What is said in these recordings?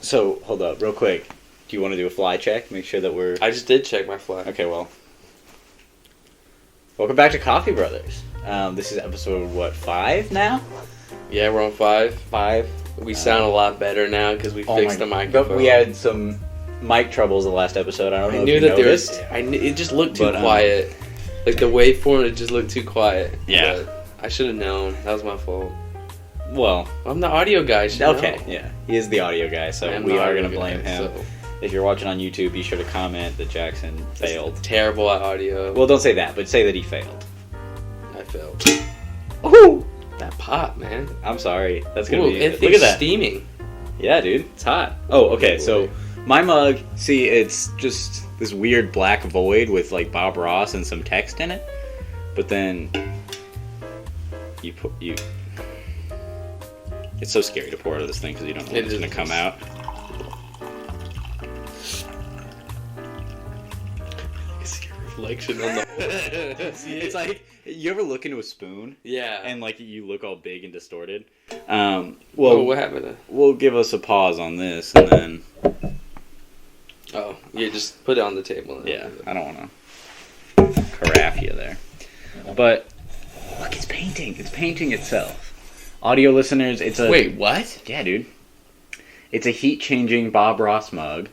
So, hold up, real quick. Do you want to do a fly check? Make sure that we're... I just did check my fly. Okay, well. Welcome back to Coffee Brothers. This is episode, 5 now? Yeah, we're on 5. 5. We sound a lot better now because we fixed the microphone. But we had some mic troubles the last episode. I don't know if you noticed. It just looked too quiet. Like the waveform, it just looked too quiet. Yeah. But I should have known. That was my fault. Well, I'm the audio guy. Okay, yeah. He is the audio guy, so we are going to blame him. So. If you're watching on YouTube, be sure to comment that Jackson failed. Terrible at audio. Well, don't say that, but say that he failed. I failed. Ooh! That pop, man. I'm sorry. That's going to be... Look at that. Steaming. Yeah, dude. It's hot. Oh, okay. So, my mug, see, it's just this weird black void with, like, Bob Ross and some text in it. But then... It's so scary to pour out of this thing because you don't know what's going to come out. Reflection on the It's like, you ever look into a spoon? Yeah. And, like, you look all big and distorted? What happened? We'll give us a pause on this, and then... Oh, yeah, just put it on the table. Yeah, I don't want to carafe you there. But, look, it's painting. It's painting itself. Audio listeners, it's a... Wait, what? Yeah, dude. It's a heat-changing Bob Ross mug.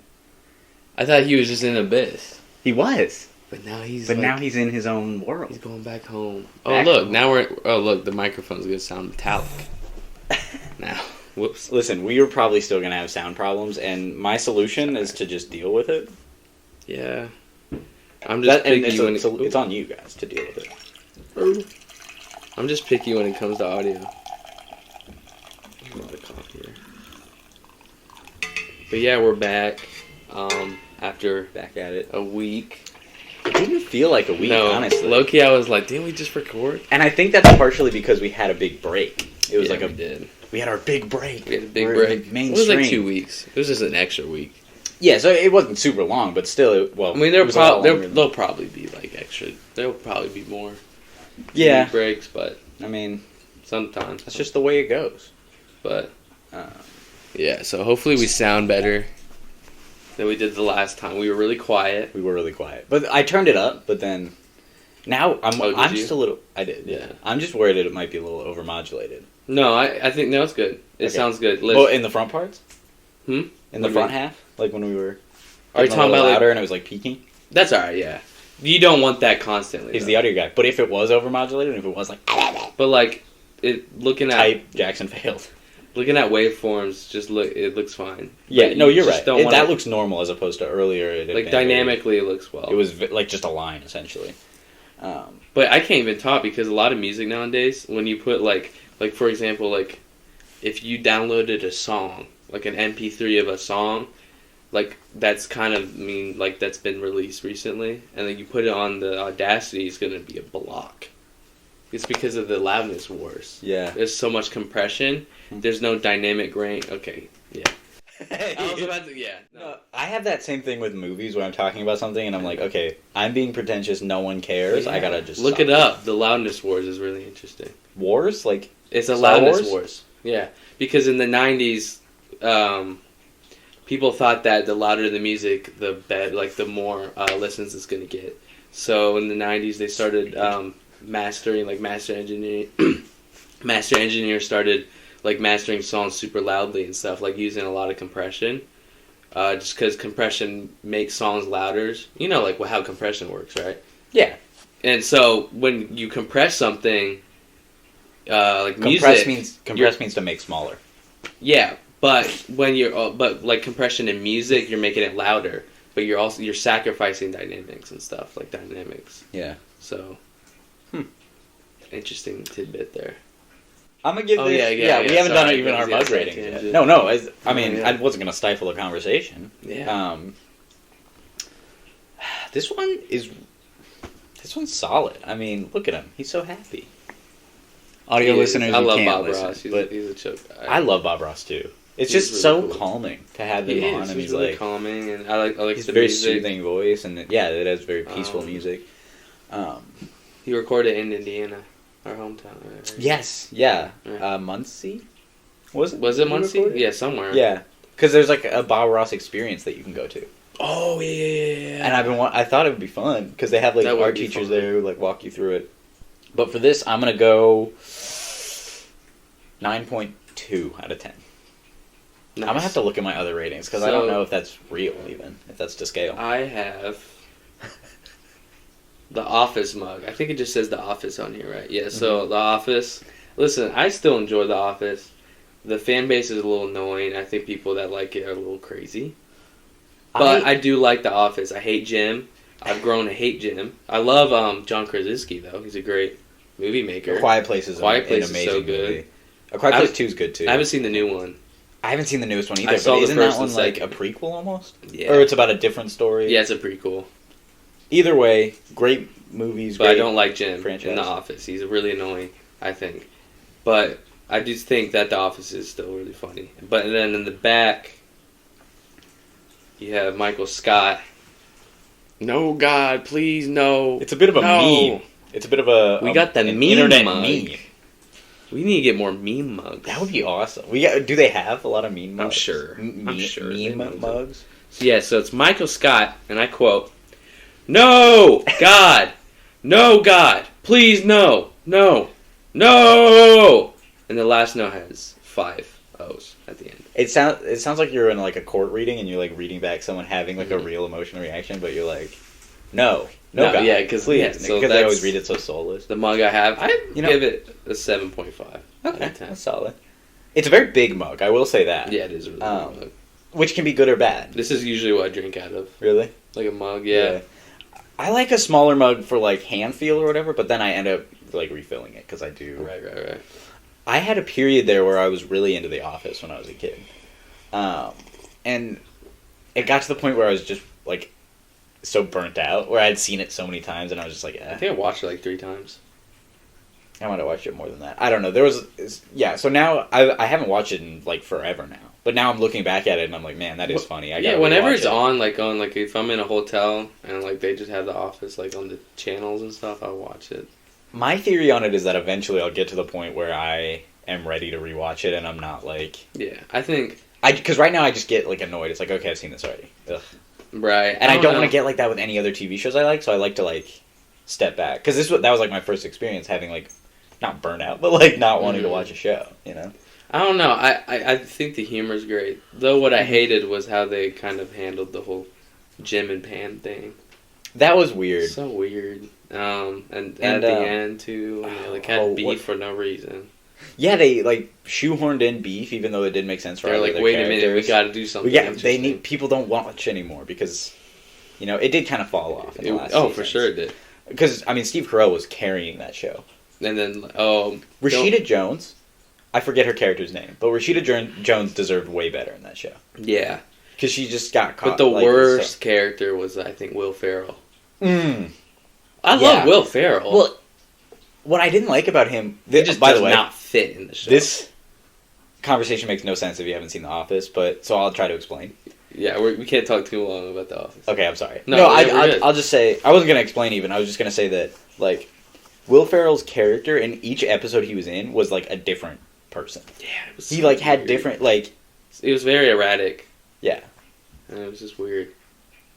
I thought he was just in Abyss. He was. But now he's now he's in his own world. He's going back home. Look, the microphone's going to sound metallic. Now. Whoops. Listen, we are probably still going to have sound problems, and my solution is to just deal with it. Yeah. I'm just picky it's on you guys to deal with it. I'm just picky when it comes to audio. A lot of coffee here. But yeah, we're back. After back at it a week. It didn't feel like a week, honestly. Low-key, I was like, didn't we just record? And I think that's partially because we had a big break. It was we had our big break. We had a big break. It was like 2 weeks. It was just an extra week. Yeah, so it wasn't super long, but still, I mean, there'll probably be like extra. There'll probably be more. Yeah. Breaks, but I mean, sometimes that's just the way it goes. But yeah, so hopefully we sound better than we did the last time. We were really quiet. But I turned it up, but then now I'm just a little... I did, yeah. I'm just worried that it might be a little overmodulated. No, I think no, it's good. It sounds good. Well, in the front parts? In the front half? Like when we were... Are you talking about louder and it was like peaking? That's alright, yeah. You don't want that constantly. He's the audio guy. But if it was overmodulated, and if it was like... But like, Jackson failed. Looking at waveforms, it looks fine. Yeah, no, you're right. That looks normal as opposed to earlier. Like dynamically, it looks well. It was like just a line essentially. But I can't even talk because a lot of music nowadays, when you put like for example, like if you downloaded a song, like an MP3 of a song, like that's kind of like that's been released recently, and then you put it on the Audacity, it's gonna be a block. It's because of the loudness wars. Yeah. There's so much compression. There's no dynamic range. Okay, yeah. I was about to, yeah. No. I have that same thing with movies where I'm talking about something and I'm like, okay, I'm being pretentious, no one cares, I gotta just look it up. The loudness wars is really interesting. Wars? Like, it's a loudness wars? Yeah. Because in the 90s, people thought that the louder the music, the more listens it's gonna get. So in the 90s, they started master engineers started like mastering songs super loudly and stuff, like using a lot of compression, just because compression makes songs louder. You know, like how compression works, right? Yeah. And so when you compress something, like music, compress means to make smaller. Yeah, but when like compression in music, you're making it louder, but you're sacrificing dynamics and stuff, like dynamics. Yeah. So. Interesting tidbit there. I'm gonna give this... Yeah, we haven't done even our mug ratings yet. No, I wasn't gonna stifle the conversation. Yeah. This one's solid. I mean, look at him. He's so happy. Audio listeners, I love can't Bob listen, Ross. He's a chill guy. I love Bob Ross too. It's just really so calming to have him on, and he's really like calming, and I like he's the very music. soothing voice, and it has very peaceful music. He recorded in Indiana, our hometown. Right? Yes, yeah. Muncie? Was it? Was it Muncie? Yeah, somewhere. Yeah. Because there's like a Bob Ross experience that you can go to. Oh yeah. And I thought it would be fun because they have like That would art be teachers fun. there who like walk you through it. But for this, I'm gonna go 9.2 out of 10. Nice. I'm gonna have to look at my other ratings because I don't know if that's real, even if that's to scale. I have the Office mug. I think it just says The Office on here, right? Yeah. So The Office. Listen, I still enjoy The Office. The fan base is a little annoying. I think people that like it are a little crazy. But I do like The Office. I hate Jim. I've grown to hate Jim. I love John Krasinski though. He's a great movie maker. A Quiet Place is Quiet an Place is amazing so good. movie. A Quiet Place 2 is good too. I haven't seen the new one. I haven't seen the newest one either. I saw but the isn't first that one and like a second. prequel almost? Yeah. Or it's about a different story? Yeah, it's a prequel. Either way, great movies. But great I don't like Jim franchise. in The Office. He's really annoying, I think. But I do think that The Office is still really funny. But then in the back, you have Michael Scott. No, God, please, no. It's a bit of a meme. It's a bit of a. We got the an meme internet mug. meme. We need to get more meme mugs. That would be awesome. Do they have a lot of meme mugs? I'm sure. I'm sure they Meme know. mugs. Yeah, so it's Michael Scott, and I quote, "No, God, no, God, please, no, no, no," and the last no has 5 O's at the end. It sounds like you're in like a court reading and you're like reading back someone having like a real emotional reaction, but you're like, no, God, yeah, because please, so because I always read it so soulless. The mug I have, I You know- give it a 7.5. out Okay, of 10. that's solid. It's a very big mug, I will say that. Yeah, it is a really big mug. Which can be good or bad. This is usually what I drink out of, Really? like a mug. Yeah. I like a smaller mug for like hand feel or whatever, but then I end up like refilling it because I do. Right. I had a period there where I was really into The Office when I was a kid. And it got to the point where I was just like so burnt out, where I'd seen it so many times and I was just like, I think I watched it like 3 times. I might have watched it more than that. I don't know. There was, so now I haven't watched it in like forever now. But now I'm looking back at it and I'm like, man, that is funny. I gotta whenever rewatch it's it. on like if I'm in a hotel and like they just have The Office like on the channels and stuff, I'll watch it. My theory on it is that eventually I'll get to the point where I am ready to rewatch it and I'm not like... Yeah, I think... Because right now I just get like annoyed. It's like, okay, I've seen this already. Ugh. Right. And I don't want to get like that with any other TV shows I like, so I like to like step back. Because that was like my first experience having like, not burnout, but like not wanting to watch a show, you know? I don't know. I think the humor's great. Though what I hated was how they kind of handled the whole Jim and Pam thing. That was weird. So weird. And at the end too, and they like had beef for no reason. Yeah, they like shoehorned in beef, even though it didn't make sense for They're either like, of wait their a minute, we characters. got to do something. They need people don't watch anymore because, you know, it did kind of fall off in the last seasons. for sure it did. Because I mean, Steve Carell was carrying that show. And then Rashida Jones, I forget her character's name, but Rashida Jones deserved way better in that show. Yeah, because she just got caught. But the worst character was, I think, Will Ferrell. I love Will Ferrell. Well, what I didn't like about him, he just by does the way, not fit in the show. This conversation makes no sense if you haven't seen The Office, so I'll try to explain. Yeah, we can't talk too long about The Office. Okay, I'm sorry. No, I'll just say, I wasn't going to explain even, I was just going to say that, like, Will Ferrell's character in each episode he was in was, like, a different person. Yeah, it was He, like, had different, like... It was very erratic. Yeah. And it was just weird.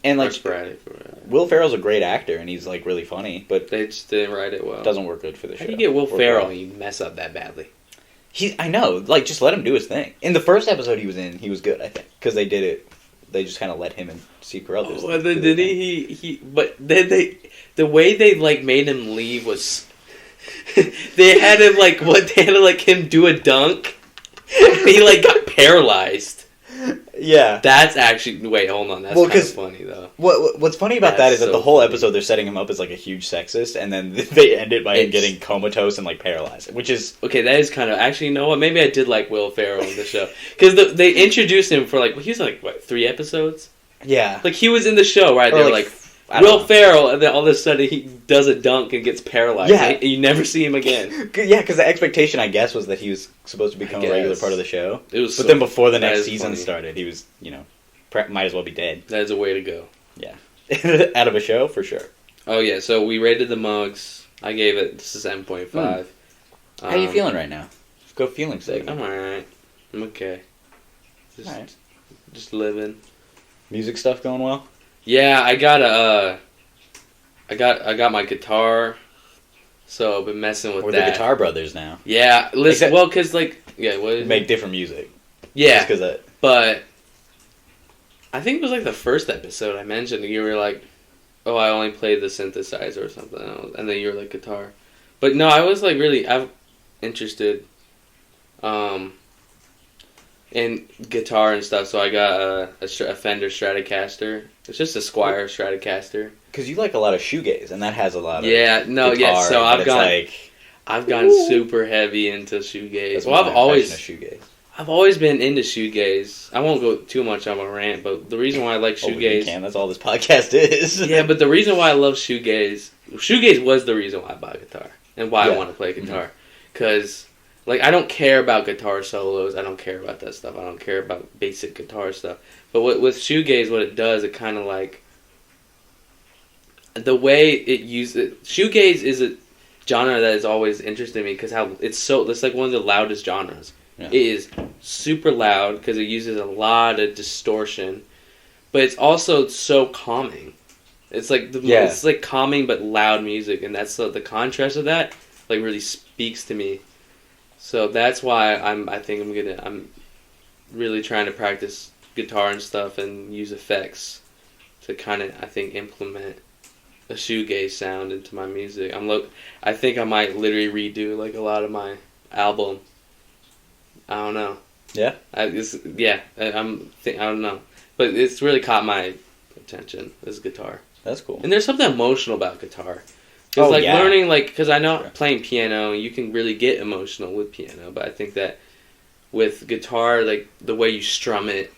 And, like, sporadic. Will Ferrell's a great actor, and he's, like, really funny, but... They just didn't write it well. Doesn't work good for the show. How do you get Will Ferrell and you mess up that badly? I know, like, just let him do his thing. In the first episode he was in, he was good, I think. Because they did it... They just kind of let him and Steve Carell do his and then did he... But then the way they, like, made him leave was... they had him, like, they had to, like, him do a dunk. And he, like, got paralyzed. Yeah. That's actually... Wait, hold on. That's kind of funny, though. What's funny about that is that the whole episode they're setting him up as, like, a huge sexist, and then they end it by him getting comatose and, like, paralyzed, which is... Okay, that is kind of... Actually, you know what? Maybe I did like Will Ferrell in the show. Because they introduced him for, like... He was, like, what, 3 episodes? Yeah. Like, he was in the show, right? They were like Will Ferrell, and then all of a sudden he does a dunk and gets paralyzed. Yeah. And you never see him again. Yeah, because the expectation, I guess, was that he was supposed to become a regular part of the show. It was but then before the next is season funny. started, he was, you know, might as well be dead. That is a way to go. Yeah. Out of a show, for sure. Oh, yeah, so we rated the mugs. I gave it, this is 7.5. How are you feeling right now? Just go feeling segment. I'm alright. I'm okay. Just Alright. just living. Music stuff going well? Yeah, I got my guitar, so I've been messing with We're that. the Guitar Brothers now. Yeah, listen. Well, cause what We is make it? different music. Yeah, Just 'cause that. but I think it was like the first episode I mentioned. You were like, "Oh, I only played the synthesizer or something," and then you were like guitar. But no, I was like I'm interested, in guitar and stuff. So I got a Fender Stratocaster. It's just a Squier Stratocaster. Because you like a lot of shoegaze, and that has a lot of guitar, So but I've gone super heavy into shoegaze. that's Well, my impression of shoegaze. I've always been into shoegaze. I won't go too much on a rant, but the reason why I like Oh, you shoegaze, can. That's all this podcast is. yeah, but the reason why I love shoegaze was the reason why I bought a guitar and why I want to play guitar, because like I don't care about guitar solos. I don't care about that stuff. I don't care about basic guitar stuff. But with shoegaze, what it does, it kind of like the way it uses shoegaze is a genre that has always interested me because it's like one of the loudest genres. Yeah. It is super loud because it uses a lot of distortion, but it's also so calming. It's like it's like calming but loud music, and that's the contrast of that like really speaks to me. So that's why I'm really trying to practice guitar and stuff and use effects to kind of I think implement a shoegaze sound into my music. I think I might literally redo like a lot of my album. I don't know. Yeah? I don't know. But it's really caught my attention, this guitar. That's cool. And there's something emotional about guitar. Because learning, because I know playing piano, you can really get emotional with piano, but I think that with guitar, like the way you strum it,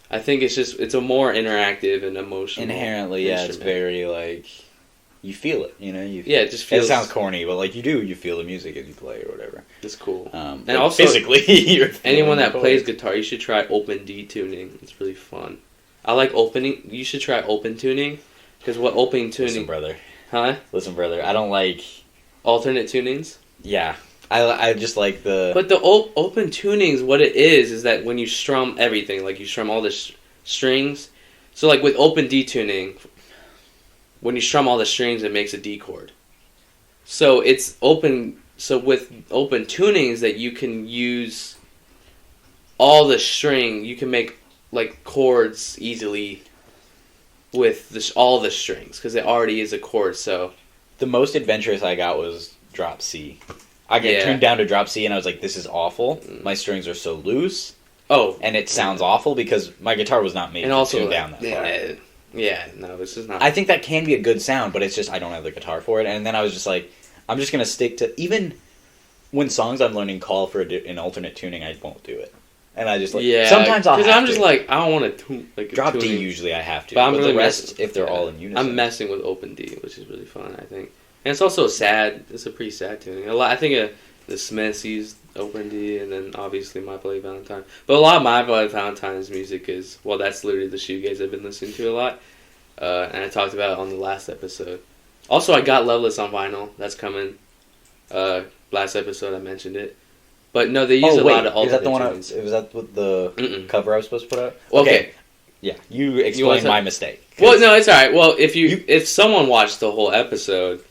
I think it's a more interactive and emotional Inherently, instrument. it's very like you feel it, you know. It just feels. It sounds corny, but like you feel the music as you play or whatever. It's cool. And like also, physically, anyone that plays guitar, you should try open D tuning. It's really fun. I like opening. You should try open tuning, because what open tuning? Listen, brother. Huh? Listen, brother. I don't like alternate tunings. Yeah, I just like the. But the open tunings, what it is that when you strum everything, like you strum all the strings. So like with open D tuning, when you strum all the strings, it makes a D chord. So it's open. So with open tunings, that you can use all the string, you can make like chords easily with all the strings because it already is a chord. So the most adventurous I got was drop C. I get tuned down to drop C, and I was like, "This is awful. My strings are so loose." Oh, and it sounds awful because my guitar was not made to tune down that far. Yeah, no, this is not. I think that can be a good sound, but it's just I don't have the guitar for it. And then I was just like, I'm just gonna stick to even when songs I'm learning call for an alternate tuning, I won't do it. And I just sometimes I'll because I'm just like I don't want to tune like drop D. Usually I have to, but I'm really the rest if they're all in unison. I'm messing with open D, which is really fun. I think, and it's also sad. It's a pretty sad tuning. I think the Smiths used open D, and then obviously My Bloody Valentine. But a lot of My Bloody Valentine's music is that's literally the shoegaze I've been listening to a lot, and I talked about it on the last episode. Also, I got Loveless on vinyl. That's coming. Last episode I mentioned it. But no, they use a lot of alternate Is that the one? tunes. Was that what the cover I was supposed to put out? Okay. Yeah, you explained my mistake. Well, no, it's all right. Well, if someone watched the whole episode,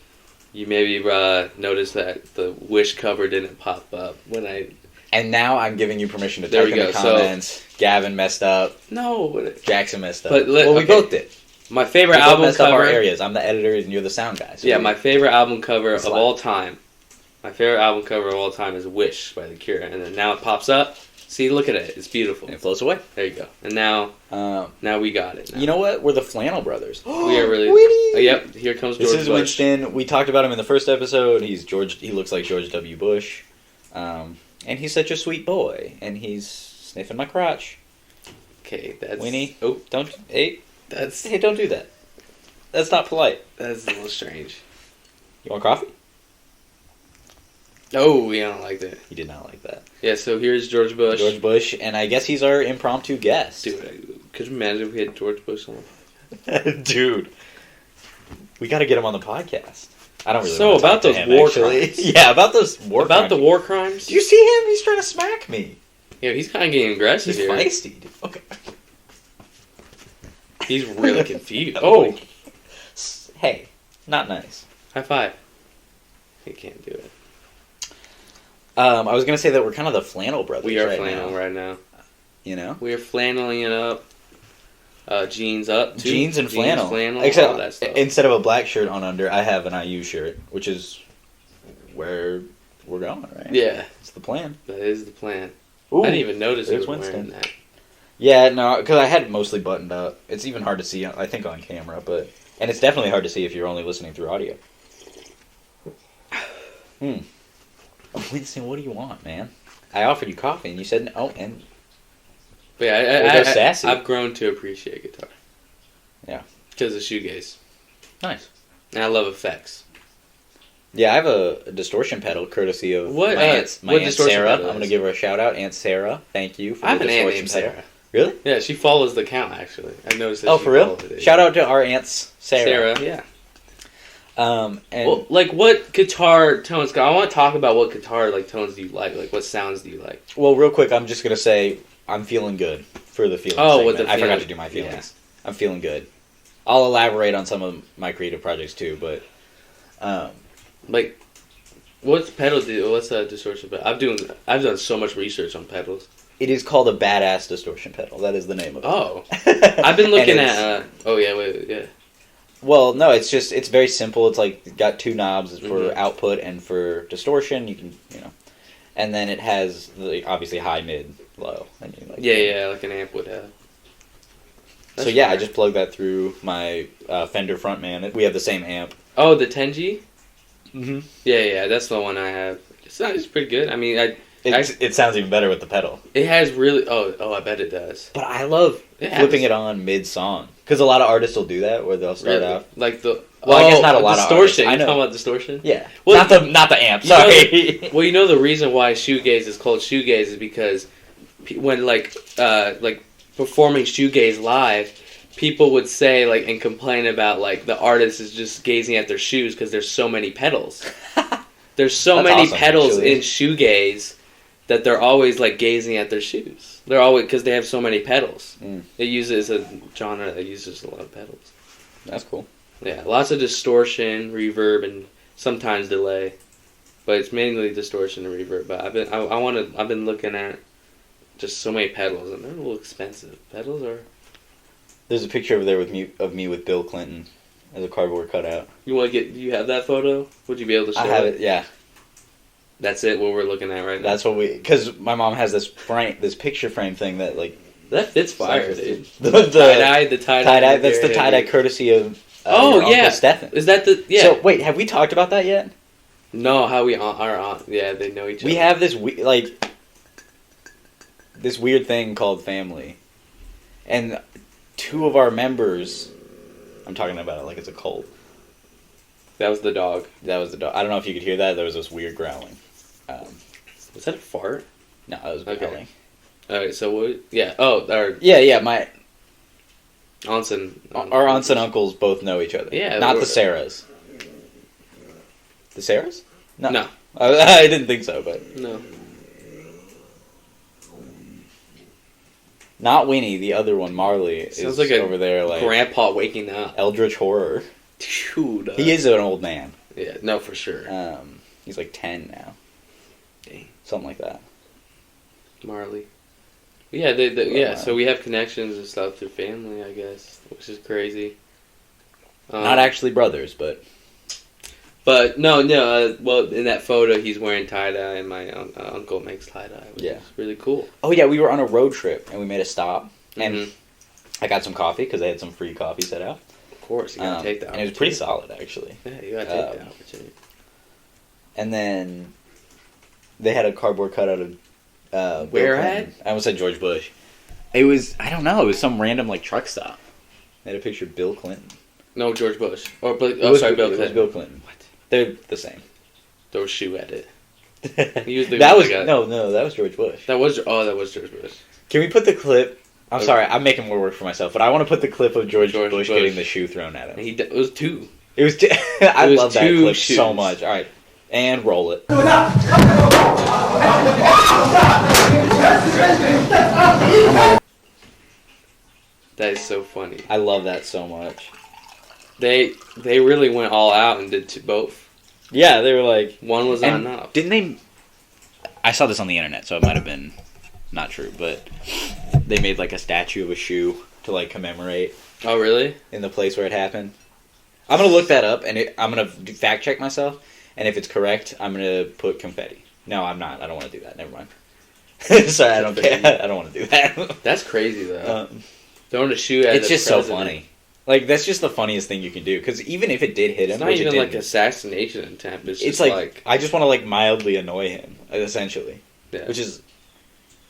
you maybe noticed that the Wish cover didn't pop up when I. And now I'm giving you permission to type in the comments. So, Gavin messed up. No, Jackson messed up. But we both did. My favorite album messed cover. Up our areas. I'm the editor, and you're the sound guy. So my favorite album cover of all time. My favorite album cover of all time is Wish by The Cure, and then now it pops up. See, look at it. It's beautiful. And it floats away. There you go. And now we got it. Now. You know what? We're the Flannel Brothers. We are really... yep, here comes George Bush. This is Winston. We talked about him in the first episode. He's George. He looks like George W. Bush. And he's such a sweet boy. And he's sniffing my crotch. Okay, that's... Winnie. Oh, don't... Hey, that's... Hey, don't do that. That's not polite. That's a little strange. You want coffee? Oh, yeah, I don't like that. He did not like that. Yeah, so here's George Bush. George Bush, and I guess he's our impromptu guest. Dude, could you imagine if we had George Bush on? Dude, we got to get him on the podcast. I don't really. So want to about talk those to him, war actually. crimes. Yeah, about those war. About crimes. the war crimes. Do you see him? He's trying to smack me. Yeah, he's kind of getting aggressive He's here. feisty. Dude. Okay. He's really confused. Oh, hey, not nice. High five. He can't do it. I was gonna say that we're kind of the flannel brothers. We are right flannel now. right now. You know, We are flanneling it up. Jeans up. Too. jeans and flannel. all that Except stuff. instead of a black shirt on under, I have an IU shirt, which is where we're going. Right? Yeah, it's the plan. that is the plan. Ooh, I didn't even notice you there's were wearing Winston. that. Yeah, no, because I had it mostly buttoned up. It's even hard to see, I think, on camera, and it's definitely hard to see if you're only listening through audio. Winston, what do you want, man? I offered you coffee, and you said no, and But There yeah, goes Sassy. I've grown to appreciate guitar. Yeah. Because of shoegaze. nice. And I love effects. Yeah, I have a distortion pedal, courtesy of What, my aunt what distortion Sarah. I'm pedal going to is? give her a shout out, Aunt Sarah. Thank you for I have the an aunt distortion named pedal. Sarah. Really? Yeah, she follows the account, actually. I noticed that Oh, she for real? followed it. Shout out to our aunts Sarah, yeah. And Well, like, what guitar tones... I want to talk about what guitar tones do you like. Like, what sounds do you like? well, real quick, I'm just going to say I'm feeling good for the feelings. Oh, segment. with the I forgot feeling. to do my feelings. I'm feeling good. I'll elaborate on some of my creative projects too, but Like, what's pedal do? What's a distortion pedal? I've done so much research on pedals. it is called a badass distortion pedal. That is the name of it. Oh. I've been looking And at... oh, yeah, wait, yeah. Well, no, it's very simple. It's like it's got two knobs for Mhm. output and for distortion. You can, and then it has the obviously high, mid, low. And Yeah, like an amp would have. So That's yeah, I fine. just plugged that through my Fender Frontman. We have the same amp. Oh, the 10G? Mm-hmm. Yeah, that's the one I have. It's pretty good. I mean, It sounds even better with the pedal. it has really... Oh, I bet it does. But I love It flipping has- it on mid song because a lot of artists will do that where they'll start Really? out. Like the... Well, I guess not a lot of distortion. artists. I You're know. talking about distortion? Yeah, Well, not the amp. you know Sorry. Well, you know the reason why shoegaze is called shoegaze is because when like performing shoegaze live, people would say and complain about the artist is just gazing at their shoes because there's so many pedals. There's so That's many awesome, pedals actually. in shoegaze that they're always gazing at their shoes. They're always because they have so many pedals. Mm. It uses a genre that uses a lot of pedals. That's cool. Yeah, lots of distortion, reverb, and sometimes delay, but it's mainly distortion and reverb. But I've been looking at just so many pedals, and they're a little expensive. Pedals are. There's a picture over there of me with Bill Clinton as a cardboard cutout. You want to get? Do you have that photo? Would you be able to show I have it. Yeah, That's it. What we're looking at right now. that's what because my mom has this picture frame thing that that fits fire, Sorry. dude. the The tie tie-dye. dye. That's the tie-dye courtesy of Oh, your yeah. Uncle Stefan. Is that the yeah? So wait, have we talked about that yet? No, how we are on? Yeah, they know each other. We have this this weird thing called family, and two of our members. I'm talking about it like it's a cult. That was the dog. That was the dog. I don't know if you could hear that. There was this weird growling. Was that a fart? No, it was Okay. growling. All right. So what? Yeah. Oh, our Yeah. My aunts and our aunts and uncles both know each other. Yeah, not we're- the Sarahs. The Sarahs? No. I didn't think so, but No. not Winnie. The other one, Marley, Sounds is like a over there Grandpa waking up. Eldritch horror. Dude, He is an old man. Yeah. No, for sure. He's like 10 now. Dang. Something like that. Marley. Yeah. Yeah. Wow. So we have connections and stuff through family, I guess, which is crazy. Not actually brothers, but But no. Well, in that photo, he's wearing tie dye, and my uncle makes tie dye, which Yeah. is really cool. oh yeah, we were on a road trip and we made a stop and Mhm. I got some coffee because they had some free coffee set out. Of course, you gotta take that. And it was pretty solid actually. Yeah, you gotta take that opportunity. And then they had a cardboard cutout of Bill Where Clinton. I almost said George Bush. It was I don't know. It was some random truck stop. They had a picture of Bill Clinton. No, George Bush. Or Bill It was Clinton. Bill Clinton. What? They're the same. Throw a shoe at it. He was the that one was that got- no. That was George Bush. That was George Bush. Can we put the clip? I'm Okay. sorry, I'm making more work for myself, but I want to put the clip of George George Bush Bush. getting the shoe thrown at him. It was two. It was. I It was love that two clip shoes. so much. All right, and roll it. That is so funny. I love that so much. They really went all out and did both. Yeah, they were like... One was not enough. Didn't they... I saw this on the internet, so it might have been not true, but they made like a statue of a shoe to like commemorate Oh, really? in the place where it happened. I'm going to look that up, and I'm going to fact check myself, and if it's correct, I'm going to put confetti. No, I'm not. I don't want to do that. Never mind. Sorry, I don't care. I don't want to do that. That's crazy, though. Throwing a shoe at It's the just president. so funny. Like, that's just the funniest thing you can do, because even if it did hit him, It's not which even it like didn't, assassination attempt. It's it's just like, I just want to like mildly annoy him, essentially. Yeah. Which is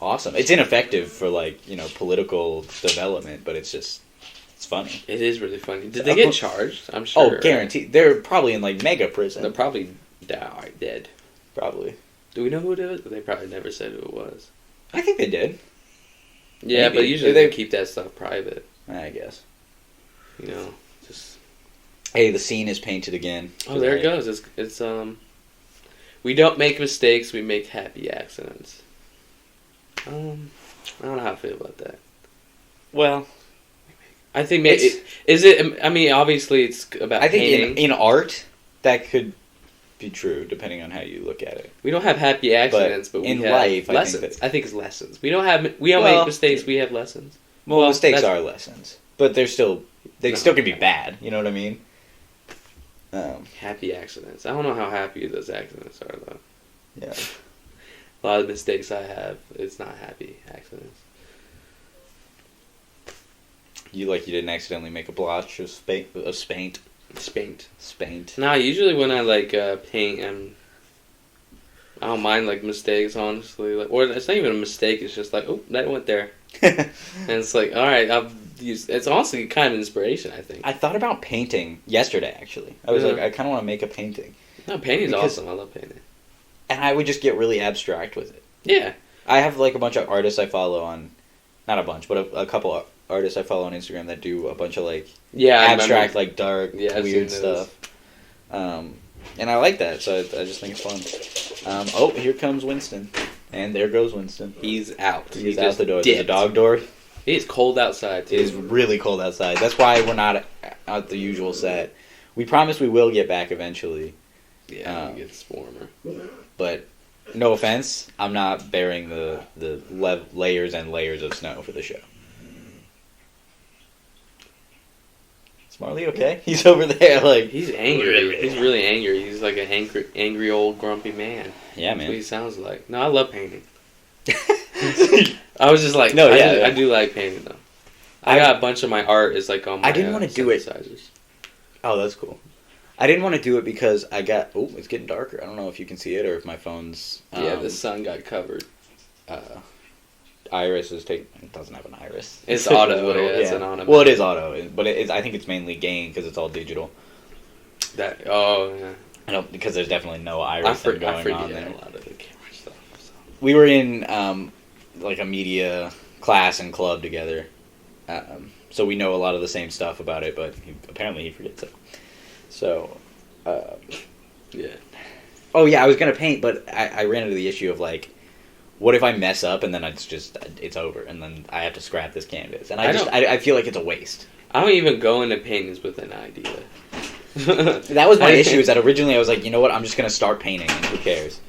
awesome. It's ineffective for like, political development, but it's funny. It is really funny. Did they get charged? I'm sure. Oh, guaranteed. They're probably in like mega prison. They're probably dead. Probably. Do we know who it is? They probably never said who it was. I think they did. Yeah, Maybe. but usually They- they keep that stuff private. I guess. You know, just Hey, the scene is painted again. oh, there it goes. It's we don't make mistakes. We make happy accidents. I don't know how I feel about that. Well, I think maybe is it. I mean, obviously, it's about I think painting. in art that could be true, depending on how you look at it. We don't have happy accidents, but we in have life, lessons. I think it's lessons. We don't make Well, mistakes. We have lessons. Well, mistakes that's- are lessons, but they still No. can be bad. You know what I mean? Happy accidents. I don't know how happy those accidents are though. Yeah. A lot of mistakes I have, it's not happy accidents. You didn't accidentally make a blotch of paint. Spaint. Nah, usually when I paint, I don't mind mistakes. Honestly, or it's not even a mistake. It's just oh, that went there, and it's all right. It's honestly kind of inspiration. I think. I thought about painting yesterday. Actually, I was Yeah. I kind of want to make a painting, No, painting's Because- awesome. I love painting. and I would just get really abstract with it. Yeah. I have a bunch of artists I follow on, not a bunch, but a couple of artists I follow on Instagram that do a bunch of Yeah. I abstract, remember. dark, Yeah, I've weird seen those. stuff. And I like that, so I just think it's fun. Oh, here comes Winston, and there goes Winston. He's out. He's He out just the door. There's a dipped. dog door. It is cold outside. Too. It is really cold outside. That's why we're not at the usual set. We promise we will get back eventually, Yeah, it gets warmer. but no offense, I'm not bearing the layers and layers of snow for the show. Is Marley okay? He's over there He's angry. He's really angry. He's like an angry old grumpy man. yeah, That's what he man. sounds like. No, I love painting. I was just No, I do like painting though. I got a bunch of my art is on my I didn't wanna do it. synthesizers. Oh, that's cool. I didn't want to do it because I got. Oh, it's getting darker. I don't know if you can see it or if my phone's. Yeah, the sun got covered. Iris is taking. It doesn't have an iris. It's a auto, yeah, it's an auto. Well, it is auto, but I think it's mainly gain because it's all digital. Yeah. I don't because there's definitely no I iris thing forget going on there. a lot of the camera stuff. So. We were in a media class and club together, so we know a lot of the same stuff about it. But apparently he forgets it. So. Yeah. Oh yeah, I was gonna paint, but I ran into the issue of what if I mess up and then it's over and then I have to scrap this canvas and I feel like it's a waste. I don't even go into paintings with an idea. That was my issue. Is that originally I was like, you know what, I'm just gonna start painting and who cares.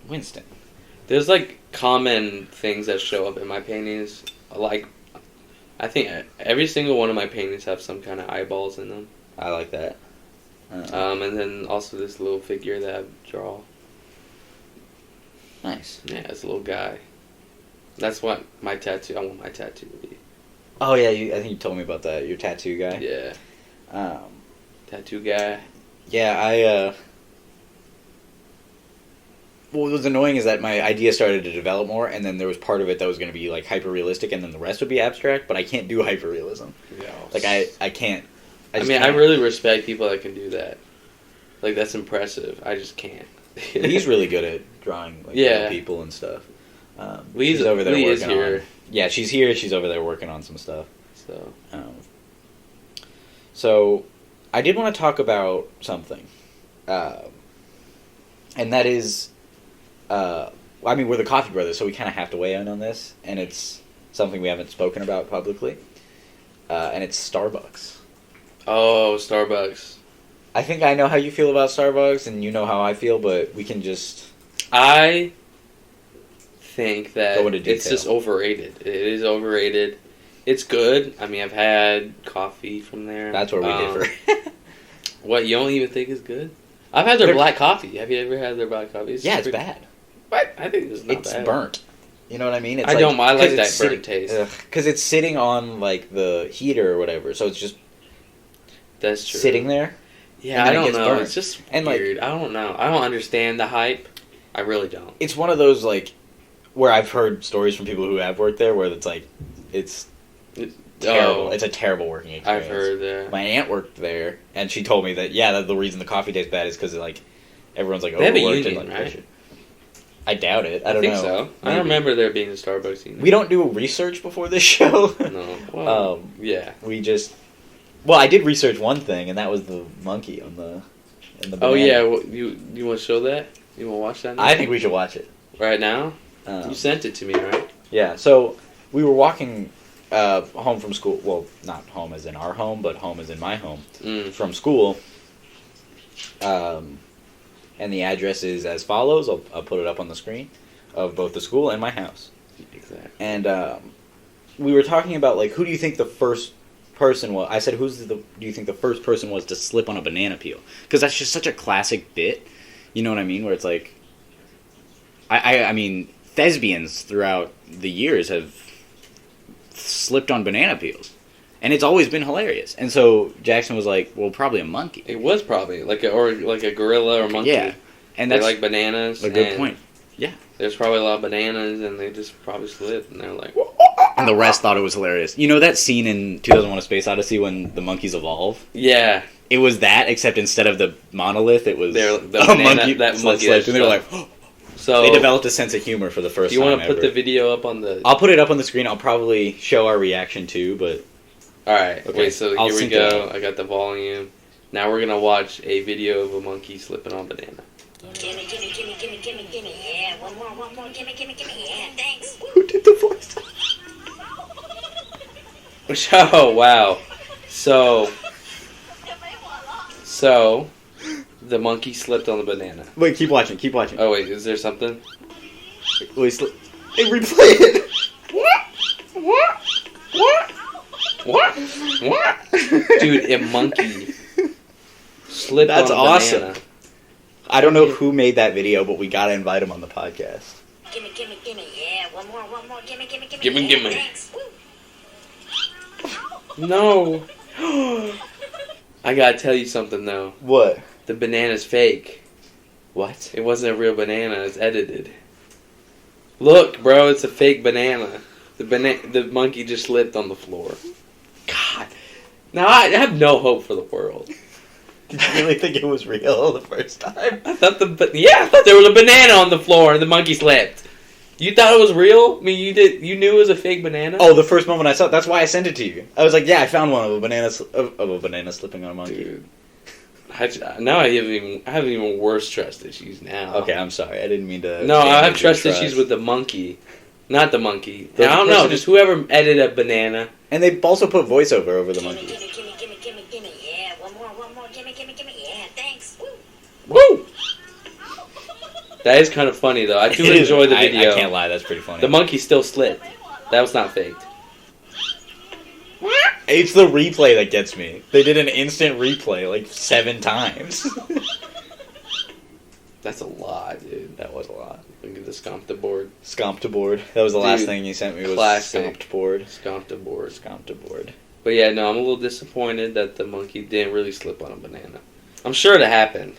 Winston. There's common things that show up in my paintings. I think every single one of my paintings have some kind of eyeballs in them. I like that. And then also this little figure that I draw. Nice. Yeah, it's a little guy. That's what I want my tattoo to be. Oh yeah, I think you told me about that. Your tattoo guy. Yeah. Tattoo guy. Yeah, what was annoying is that my idea started to develop more, and then there was part of it that was going to be hyper realistic, and then the rest would be abstract. But I can't do hyper realism. Yeah. I can't. I really respect people that can do that. That's impressive. I just can't. He's really good at drawing Yeah. people and stuff. Lee's she's over there Lee is working here. on. Yeah, she's here. She's over there working on some stuff. So I did want to talk about something, and that is, we're the Coffee Brothers, so we kind of have to weigh in on this, and it's something we haven't spoken about publicly. and it's Starbucks. Oh, Starbucks. I think I know how you feel about Starbucks, and you know how I feel, but we can just... I think that Go into it's detail. just overrated. It is overrated. It's good. I mean, I've had coffee from there. That's where we differ. What, you don't even think is good? I've had their They're- black coffee. Have you ever had their black coffee? Yeah, it's bad. What? I think it's not It's bad. burnt. You know what I mean? It's I don't. I like 'cause that it's burnt taste. Because it's sitting on, like, the heater or whatever, so it's just That's true. sitting there. Yeah, and then I it don't gets know. burnt. It's just And, like- weird. I don't know. I don't understand the hype. I really don't. It's one of those, like, where I've heard stories from people who have worked there where it's, like, it's terrible. Oh, It's a terrible working experience. I've heard that. My aunt worked there, and she told me that, that the reason the coffee tastes bad is because, like, everyone's, like, They have a overworked and, union, like, right? pressured. I doubt it. I I don't think know. so. I Maybe. remember there being a Starbucks scene. We don't do research before this show. No. Well, yeah. We just... Well, I did research one thing, and that was the monkey on the... In the Oh banana. yeah. Well, you want to show that? You want to watch that? Now? I think we should watch it. right now. Um, You sent it to me, right? Yeah, so we were walking home from school. Well, not home as in our home, but home as in my home. Mm. From school. And the address is as follows. I'll put it up on the screen of both the school and my house. Exactly. And we were talking about, like, who do you think the first person was? I said, do you think the first person was to slip on a banana peel? Because that's just such a classic bit. You know what I mean? Where it's like... I mean, thespians throughout the years have slipped on banana peels. And it's always been hilarious. And so Jackson was like, well, probably a monkey. It was probably like a gorilla or monkey. Yeah. And They that's like bananas. a good and point. Yeah. There's probably a lot of bananas, and they just probably slipped, and they're like, And the rest thought it was hilarious. You know that scene in 2001: A Space Odyssey when the monkeys evolve? yeah. It was that, except instead of the monolith, it was They're- the a banana- monkey that monkey slipped, that and they were like, slipped. So they developed a sense of humor for the first you time want to put ever. the video up on the? I'll put it up on the screen. I'll probably show our reaction too, but All right. Okay, Wait. So I'll here we sync it go. up. I got the volume. Now we're gonna watch a video of a monkey slipping on banana. Gimme, gimme, gimme, gimme, gimme, gimme, yeah. One more, gimme, gimme, gimme, yeah. Thanks. who did the voice? Oh wow. So the monkey slipped on the banana. Wait, keep watching. Keep watching. Oh wait, is there something? Wait, hey, replay it. What? Dude, a monkey slipped That's on a awesome. banana. I don't know who made that video, but we gotta invite him on the podcast. Gimme, gimme, gimme, yeah. One more, gimme, gimme, gimme, Gimme, yeah. gimme. Thanks. Woo. No. I gotta tell you something though. What? The banana's fake. What? It wasn't a real banana. It's edited. Look, bro, it's a fake banana. The monkey just slipped on the floor. God. Now I have no hope for the world. Did you really think it was real the first time? I thought I thought there was a banana on the floor and the monkey slipped. You thought it was real? I mean, you knew it was a fake banana? Oh, the first moment I saw it, that's why I sent it to you. I was like, yeah, I found one of a banana slipping on a monkey. Dude. Now I have even worse trust issues now. Okay, I'm sorry. I didn't mean to. No, I have damage your trust issues with the monkey. Not the monkey. The I don't know, person- just whoever edited a banana. And they also put voiceover over the Gimme, monkey. gimme, gimme, gimme, gimme, gimme, yeah. One more, gimme, gimme, gimme, yeah. Thanks. Woo. Woo! That is kind of funny though. I do It is- enjoy the video. I can't lie, that's pretty funny. The monkey still slipped. That was not faked. It's the replay that gets me. They did an instant replay like 7 times. That's a lot, dude. That was a lot. Look at the scomp the board. Scomped board. That was the last Dude, thing you sent me was classic. scomped board. Scomp the board. Scomped board. But yeah, no, I'm a little disappointed that the monkey didn't really slip on a banana. I'm sure it happened.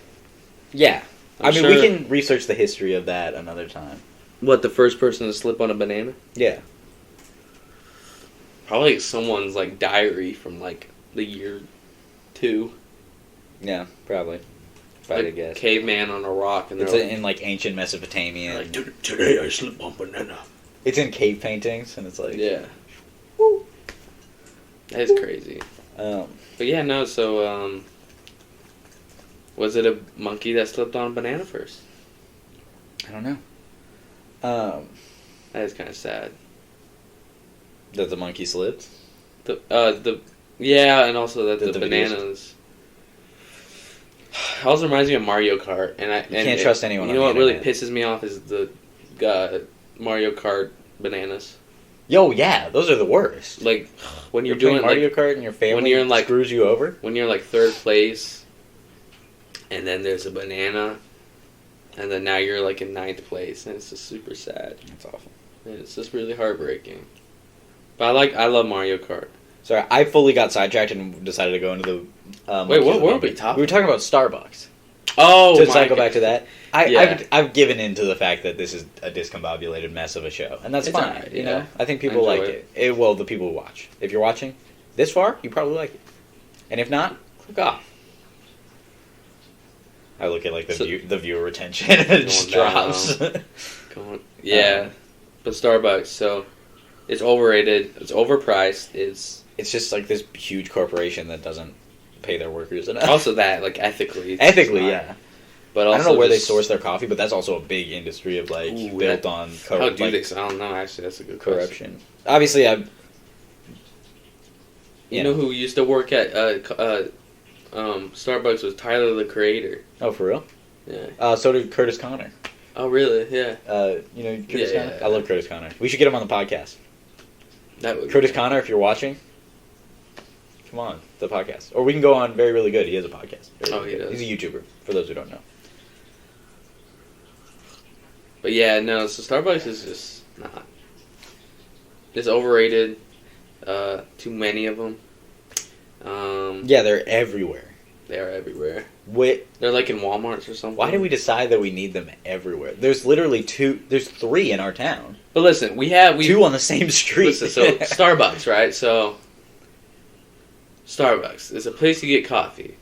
Yeah. I'm I mean, sure- we can research the history of that another time. What, the first person to slip on a banana? Yeah. Probably someone's like diary from like the year 2. Yeah, probably. If I had to Like guess. caveman on a rock, and It's they're in like ancient Mesopotamia. like, today I slipped on banana. It's in cave paintings, and it's like, Yeah. That is crazy. um, But yeah, no, so, was it a monkey that slipped on a banana first? I don't know. That is kind of sad. That the monkey slipped. The yeah, and also that the The bananas. It also reminds me of Mario Kart, and can't trust anyone You on know the what really internet. pisses me off is the Mario Kart bananas. Yo, yeah, those are the worst. Like when You're you're doing doing Mario like Kart and your family when you're in, like- screws you over. when you're like third place, and then there's a banana, and then now you're like in ninth place, and it's just super sad. That's awful. And it's just really heartbreaking. But I love Mario Kart. Sorry, I fully got sidetracked and decided to go into the. Wait, what were monkey we talking? We were talking about Starbucks. Oh, To my cycle God. back to that, Yeah. I've given in to the fact that this is a discombobulated mess of a show, and that's It's fine. alright, You yeah. know, I think people I enjoy like it. Well, the people who watch. If you're watching this far, you probably like it, and if not, click off. I look at like the viewer retention and it just Going down. drops. Come on. Yeah, but Starbucks. So it's overrated. It's overpriced. It's It's just like this huge corporation that doesn't pay their workers enough. also that like ethically. it's Ethically, not. yeah. But I also don't know where they just- source their coffee, but that's also a big industry of like Ooh, built that- on How do like, they? I don't know. Actually, that's a good question. corruption. Obviously, You know who used to work at Starbucks was Tyler the Creator. Oh, for real? Yeah. So did Curtis Connor. Oh really? Yeah. You know Curtis Yeah, Connor? yeah. I love Curtis Connor. We should get him on the podcast. That would Curtis Connor, if you're watching, come on the podcast. Or we can go on Very Really Good. He has a podcast. Very Oh, Really he Good. does. He's a YouTuber, for those who don't know. But yeah, no. So Starbucks is just not. It's overrated. Too many of them. Yeah, they're everywhere. They are everywhere. Wait, They're like in Walmarts or something. why did we decide that we need them everywhere? There's literally there's 3 in our town. But listen, we 2 on the same street. Listen, so Starbucks, right? So Starbucks is a place you get coffee.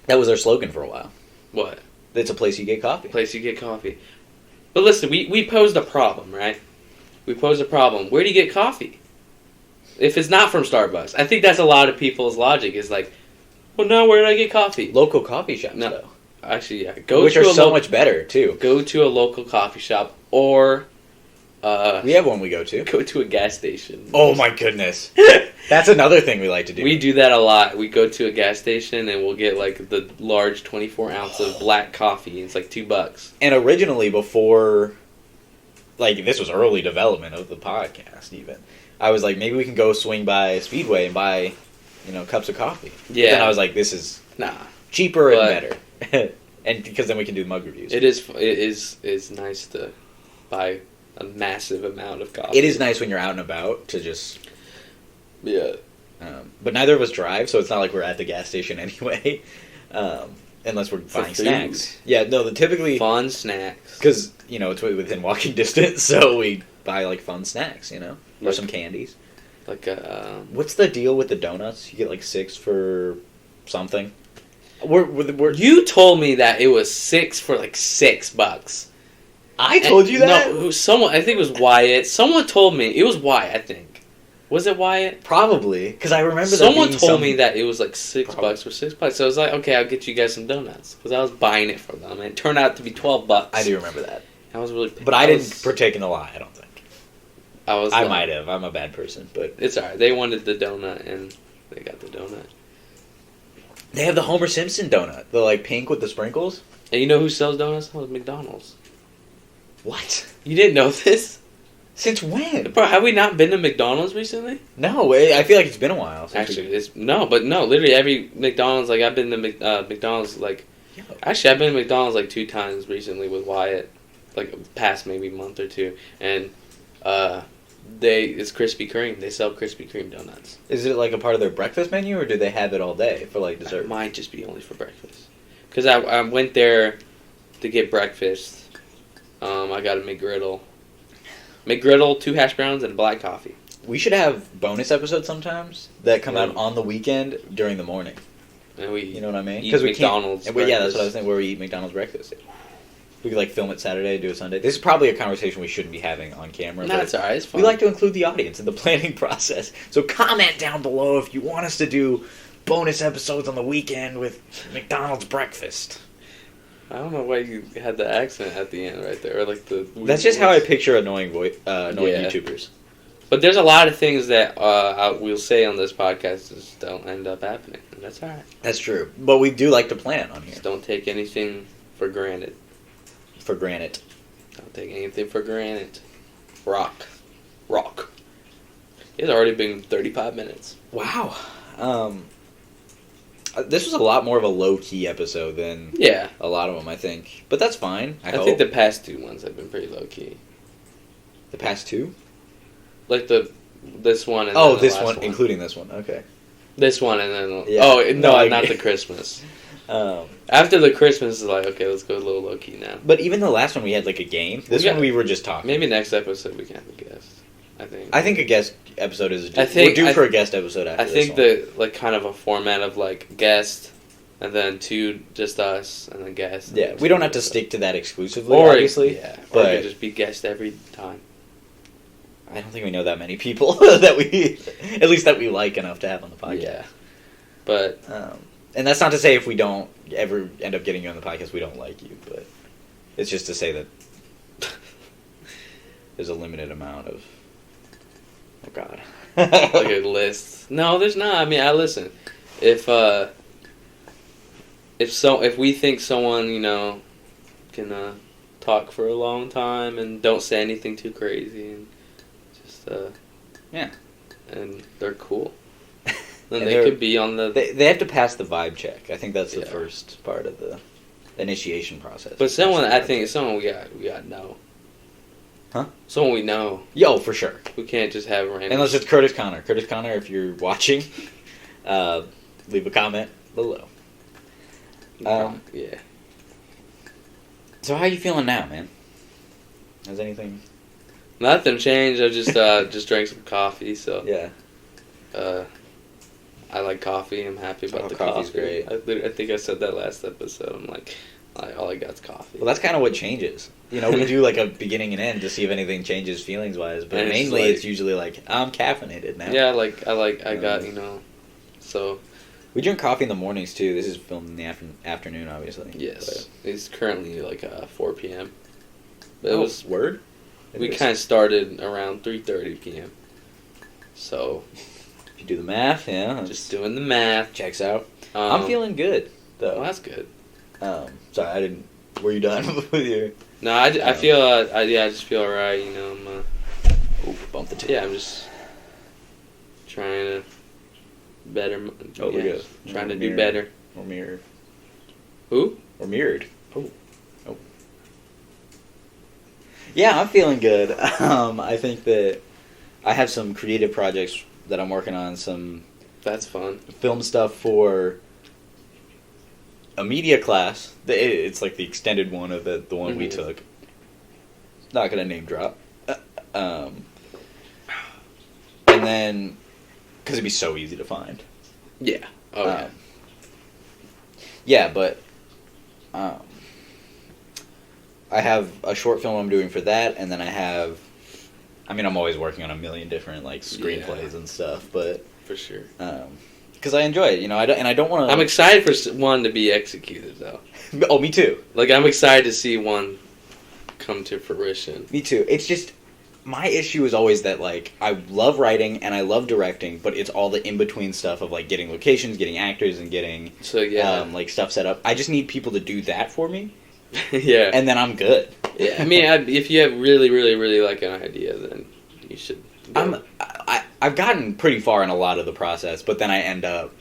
That was our slogan for a while. What? It's a place you get coffee. Place you get coffee. But listen, we posed a problem, right? We posed a problem. Where do you get coffee? If it's not from Starbucks, I think that's a lot of people's logic. Is like, well, no, where do I get coffee? Local coffee shops, No. though. Actually, yeah, Which to are a so lo- much better, too. Go to a local coffee shop or We have one we go to. go to a gas station. Oh my goodness. That's another thing we like to do. We do that a lot. We go to a gas station and we'll get like the large 24 ounce of black coffee. It's like $2. And originally, before, like, this was early development of the podcast, even, I was like, maybe we can go swing by Speedway and buy, cups of coffee. But Yeah. then I was like, this is Nah, cheaper and But- better. And because then we can do mug reviews. it is nice to buy a massive amount of coffee. It is nice when you're out and about to just. Yeah. But neither of us drive, so it's not like we're at the gas station anyway. Unless we're For buying food. snacks. Yeah, no, typically. Fun snacks. Because, it's within walking distance, so we buy, like, fun snacks, Or Like- some candies. Like What's the deal with the donuts? You get, like, 6 for something? We're you told me that it was 6 for like $6. I told you that? No, someone. I think it was Wyatt. Someone told me it was Wyatt. I think. Was it Wyatt? Probably. Because I remember Someone that being told me that it was like $6 Probably. for $6. So I was like, okay, I'll get you guys some donuts because I was buying it for them, and it turned out to be $12. I do remember that. I was really. But I didn't partake in the lie, I don't think. I was. I like, might have. I'm a bad person, but... It's alright. They wanted the donut, and they got the donut. They have the Homer Simpson donut. The, like, pink with the sprinkles. And you know who sells donuts? Oh, McDonald's. What? You didn't know this? Since when? Bro, have we not been to McDonald's recently? No, I feel like it's been a while. Since Actually, literally every McDonald's, like, I've been to McDonald's, like, actually, I've been to McDonald's, like, 2 times recently with Wyatt, like, past maybe month or 2, and, it's Krispy Kreme. They sell Krispy Kreme donuts. Is it, like, a part of their breakfast menu, or do they have it all day for, like, It dessert? might just be only for breakfast. Because I went there to get breakfast. I got a McGriddle. McGriddle, 2 hash browns, and black coffee. We should have bonus episodes sometimes that come out Yeah. on the weekend during the morning. And we You know what I mean? eat we McDonald's can't. Yeah, that's breakfast. what I was thinking. Where we eat McDonald's breakfast. We could like film it Saturday, do it Sunday. This is probably a conversation we shouldn't be having on camera. No, but it's alright. It's fine. we like to include the audience in the planning process. So comment down below if you want us to do bonus episodes on the weekend with McDonald's breakfast. I don't know why you had the accent at the end right there, or like the. That's just how I picture annoying Yeah. YouTubers. But there's a lot of things that we'll say on this podcast just don't end up happening. And that's all right. That's true. But we do like to plan on here. Just don't take anything for granted. For granted. Don't take anything for granted. Rock. It's already been 35 minutes. Wow. This was a lot more of a low-key episode than Yeah. a lot of them, I think. But that's fine. I hope. think the past two ones have been pretty low key. The past two? Like this one and Oh, then the this last one, including this one. Okay. This one and then Yeah. oh no, No, not the Christmas. Um, After the Christmas is like, okay, let's go a little low key now. but even the last one, we had like a game. This We got- one, we were just talking. Maybe next episode we can have a guest. I think a guest episode is. I think- we're due I- for a guest episode after I this think one. the like kind of a format of like guest and then two just us and then guest. and Yeah, then we don't two have to us. stick to that exclusively, Or obviously. yeah, or but- it could just be guest every time. I don't think we know that many people that we, at least that we like enough to have on the podcast. Yeah, but And that's not to say if we don't ever end up getting you on the podcast, we don't like you, but it's just to say that there's a limited amount of. Oh God. like a list. No, there's not. I mean, I listen. If we think someone can talk for a long time and don't say anything too crazy and just yeah, and they're cool, then And they could be on the. They have to pass the vibe check. I think that's the Yeah. first part of the initiation process. But someone, I think, someone we got to know. Huh? Someone we know. Yo, for sure. We can't just have random. Unless it's Curtis Connor. Curtis Connor, if you're watching, leave a comment below. Yeah. So how you feeling now, man? Has anything? Nothing changed. I just drank some coffee. So Yeah. I like coffee. I'm happy about Oh, the coffee's coffee. great. I think I said that last episode. I'm like all I got's coffee. Well, that's kind of what changes. You know, we do like a beginning and end to see if anything changes feelings wise, but And it's mainly like- it's usually like I'm caffeinated now. Yeah, I got So We drink coffee in the mornings too. This is filmed in the afternoon, obviously. yes, it's currently like 4 p.m. But But, it was word. we kind of started around 3:30 p.m. So If you do the math, yeah, just doing the math. checks out. I'm feeling good though. Well, that's good. Sorry, I didn't. Were you done with your? No, I feel I just feel alright. I'm Oh, bump the table. yeah, I'm just trying to better. Oh, look at it. Trying to Mirror. do better. Or mirrored. Who? Or mirrored. Oh. Yeah, I'm feeling good. I think that I have some creative projects that I'm working on. Some That's fun. film stuff for a media class. It's like the extended one of the one we Mhm. took. Not gonna name drop. And then, because it'd be so easy to find. Yeah. Oh yeah. Yeah, but I have a short film I'm doing for that, and then I'm always working on a million different like screenplays and stuff, but For sure. because I enjoy it, I don't want to. I'm excited for one to be executed though. Oh, me too. Like I'm excited to see one come to fruition. Me too. It's just my issue is always that like I love writing and I love directing, but it's all the in between stuff of like getting locations, getting actors, and getting So yeah. like stuff set up. I just need people to do that for me, Yeah. and then I'm good. Yeah. I mean, if you have really, really, really like an idea, then you should. go. I've gotten pretty far in a lot of the process, but then I end up.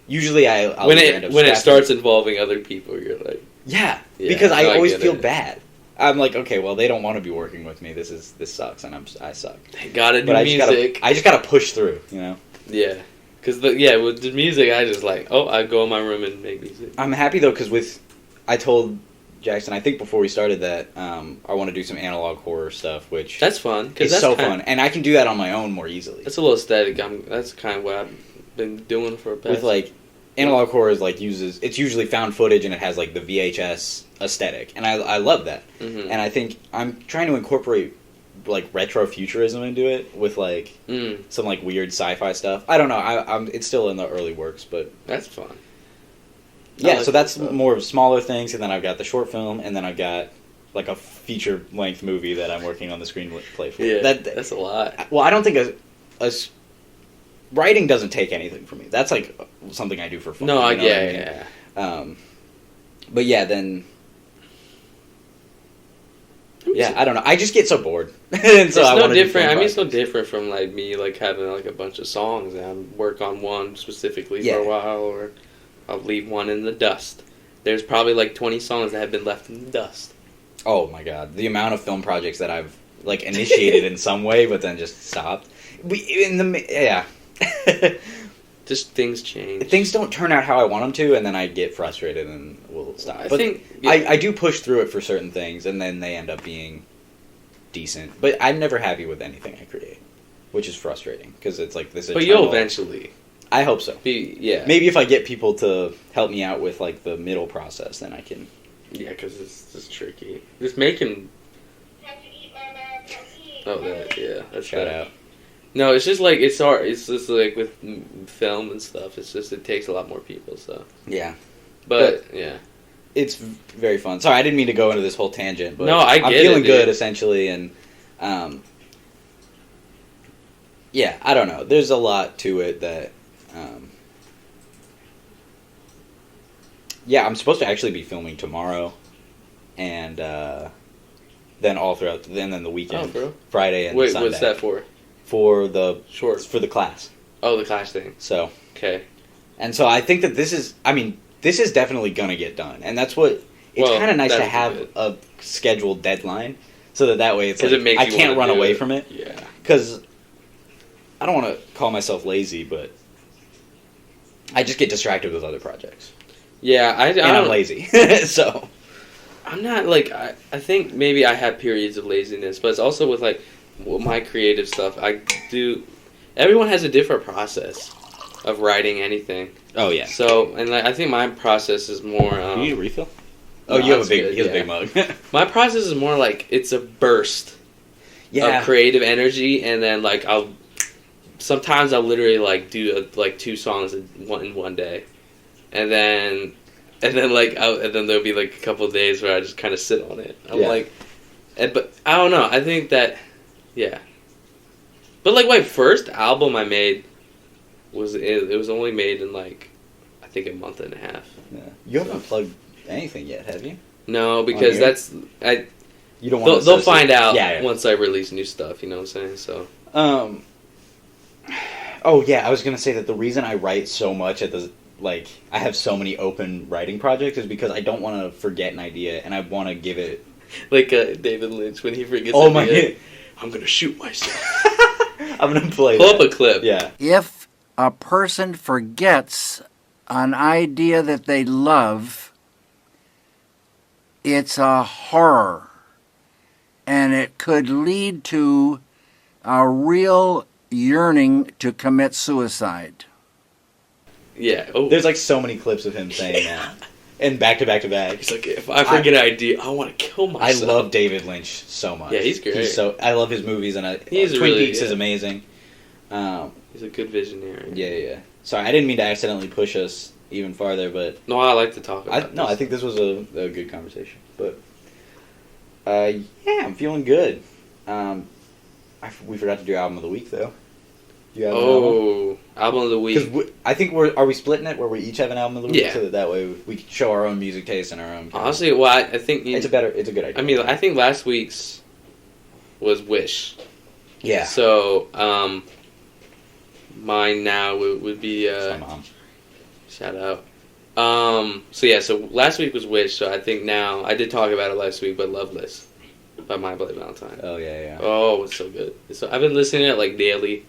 Usually, I'll when either end up it scrapping- starts involving other people, you're like, Yeah, Yeah, because I no, I always get feel it. bad. I'm like, okay, well, they don't want to be working with me. This sucks, and I suck. I gotta do But music. I just gotta push through, you know. Yeah. Because with the music, I just like, I go in my room and make music. I'm happy though, because I told Jackson, I think before we started that I want to do some analog horror stuff, which That's fun. Cause is that's so kinda, fun, and I can do that on my own more easily. That's a little aesthetic. That's kind of what I've been doing for a past. With like analog horror is like it's usually found footage and it has like the VHS aesthetic, and I love that. Mhm. And I think I'm trying to incorporate like retro futurism into it with like some like weird sci-fi stuff. I don't know. I'm it's still in the early works, but That's fun. I yeah. like So that's that stuff. more of smaller things, and then I've got the short film, and then I've got like a feature length movie that I'm working on the screenplay for. Yeah, that's a lot. Well, I don't think writing doesn't take anything from me. That's like something I do for fun. No, you know what I mean? yeah. But yeah, then. Yeah, I don't know. I just get so bored, and so It's I no want to different. I mean, it's no projects. different from like me like having like a bunch of songs and I work on one specifically Yeah. for a while, or I'll leave one in the dust. There's probably like 20 songs that have been left in the dust. Oh my god, the amount of film projects that I've like initiated in some way, but then just stopped. Yeah. Just things change. Things don't turn out how I want them to, and then I get frustrated and will stop. I But think I do push through it for certain things, and then they end up being decent. But I'm never happy with anything I create, which is frustrating because it's like this. but you'll eternal- eventually I hope so. be Maybe if I get people to help me out with like the middle process, then I can. Yeah, because it's tricky. Just making. Oh, that's Shout that. out. No, it's just like it's hard. It's just like with film and stuff. It's just it takes a lot more people. So, Yeah, but yeah, it's very fun. Sorry, I didn't mean to go into this whole tangent, but No, I I'm get feeling it, good dude. essentially, and yeah, I don't know. There's a lot to it that. Yeah, I'm supposed to actually be filming tomorrow, and then all throughout, and then the weekend, Oh, bro. Friday and Wait, Sunday what's that for? for the Short. for the class. Oh, the Clash thing. So, Okay. and so I think that this is. I mean, this is definitely gonna get done, and that's what. It's Well, kind of nice to that's have good. a scheduled deadline, so that way it's like Because it makes I you can't wanna run do away from it. Yeah. Because I don't want to call myself lazy, but I just get distracted with other projects, Yeah, I and don't. I'm lazy. So I'm not like I think maybe I have periods of laziness, but it's also with like my creative stuff. I do. Everyone has a different process of writing anything. oh yeah. So and like, I think my process is more. You need a refill? No, Oh, you have a that's big, good, he has a big yeah. mug. My process is more like it's a burst Yeah, of creative energy, and then like sometimes I'll literally like do like 2 songs in one day, and then like and then there'll be like a couple of days where I just kind of sit on it. I'm Yeah. like, but I don't know. I think that yeah, but like my first album I made it was only made in like I think a month and a half. Yeah. You haven't plugged anything yet, have you? No, because here? that's You don't want. they'll find out Yeah. once I release new stuff. You know what I'm saying? So Oh yeah, I was gonna say that the reason I write so much at the like I have so many open writing projects is because I don't want to forget an idea and I want to give it. like David Lynch when he forgets. Oh an my! idea, I'm gonna shoot myself. I'm gonna play. Pull up that. a clip. Yeah. If a person forgets an idea that they love, it's a horror. And it could lead to a real yearning to commit suicide. Yeah. Oh. There's like so many clips of him saying that, and back to back to back. It's like if I forget an idea, I want to kill I myself. love David Lynch so much. Yeah, he's great. I love his movies, and He's Twin really- Peaks is yeah. amazing. He's a good visionary. Yeah. Sorry, I didn't mean to accidentally push us even farther, but No, I like to talk about. I think this was a good conversation. But yeah, I'm feeling good. We forgot to do album of the week though. Do you have an album? Album of the week. Because I think are we splitting it where we each have an album of the week, Yeah. so that way we can show our own music taste and our own. Honestly, well, I think it's a good idea. I mean, I think last week's was Wish. yeah. So, mine now would be My mom. shout out. So yeah, so last week was Wish. So I think now I did talk about it last week, but Loveless by My Bloody Valentine. Oh yeah. Oh, it's so good. So I've been listening to it like daily.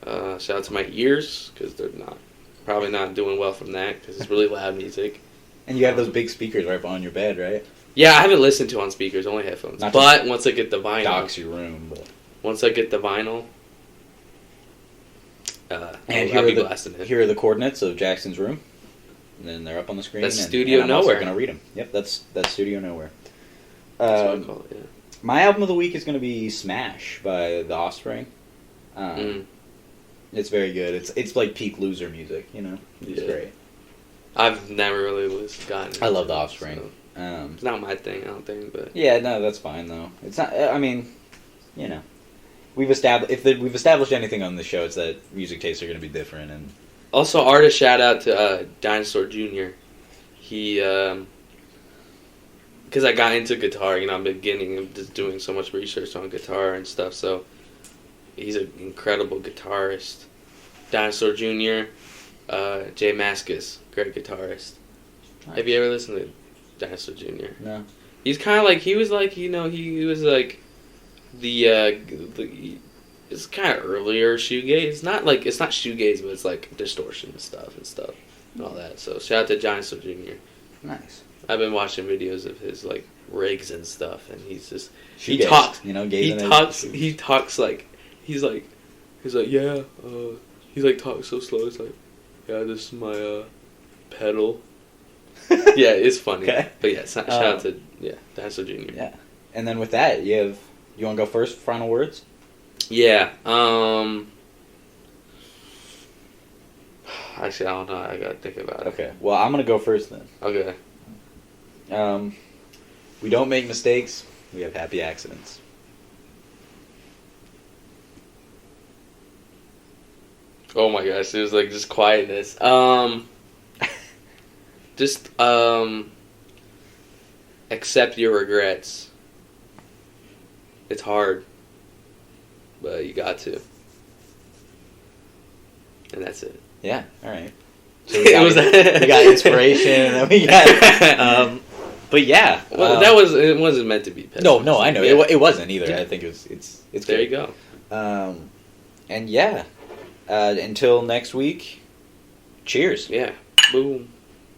Shout out to my ears because they're probably not doing well from that because it's really loud music. And you have those big speakers right on your bed, right? Yeah, I haven't listened to on speakers, only headphones. Not to But once I get the vinyl, Docs your room, but. once I get the vinyl, And I'll be blasting it. here are the coordinates of Jackson's room. And then they're up on the screen. That's and, Studio and I'm also Nowhere. going to read them. Yep, that's Studio Nowhere. That's what I call it. Yeah. My album of the week is going to be Smash by The Offspring. It's very good. It's like peak loser music, you know? It's Yeah. great. I've never really gotten. I love into The it, Offspring. so. It's not my thing, I don't think, but Yeah, no, that's fine though. It's not. I mean, you know, we've established anything on the show, it's that music tastes are going to be different, and also artist shout out to Dinosaur Jr. He because I got into guitar, you know, I'm beginning of just doing so much research on guitar and stuff, so he's an incredible guitarist. Dinosaur Jr., Jay Mascis, great guitarist. Nice. Have you ever listened to Dinosaur Jr.? no. He's kind of like, he was like, you know, he was like the it's kind of earlier shoegaze. It's not shoegaze, but it's like distortion and all that. So shout out to Dinosaur Jr. Nice. I've been watching videos of his like rigs and stuff, and he's just Shoegaze, talks, you know, he talks like he's like yeah, he's like talks so slow. It's like, yeah, this is my pedal. Yeah, it's funny. Okay. But yeah, shout out to Dinosaur Jr. Yeah. And then with that, you want to go first? Final words? Yeah. Actually, I don't know. I gotta think about it. Okay. Well, I'm gonna go first then. Okay. We don't make mistakes. We have happy accidents. Oh my gosh, it was like just quietness. Just accept your regrets. It's hard, but you got to. And that's it. Yeah. All right. So we got inspiration, and then we got. But yeah. Well, it wasn't meant to be. No, I know Yeah. it wasn't either. Yeah. I think it's There good. you go. And yeah. Until next week. Cheers. Yeah. Boom.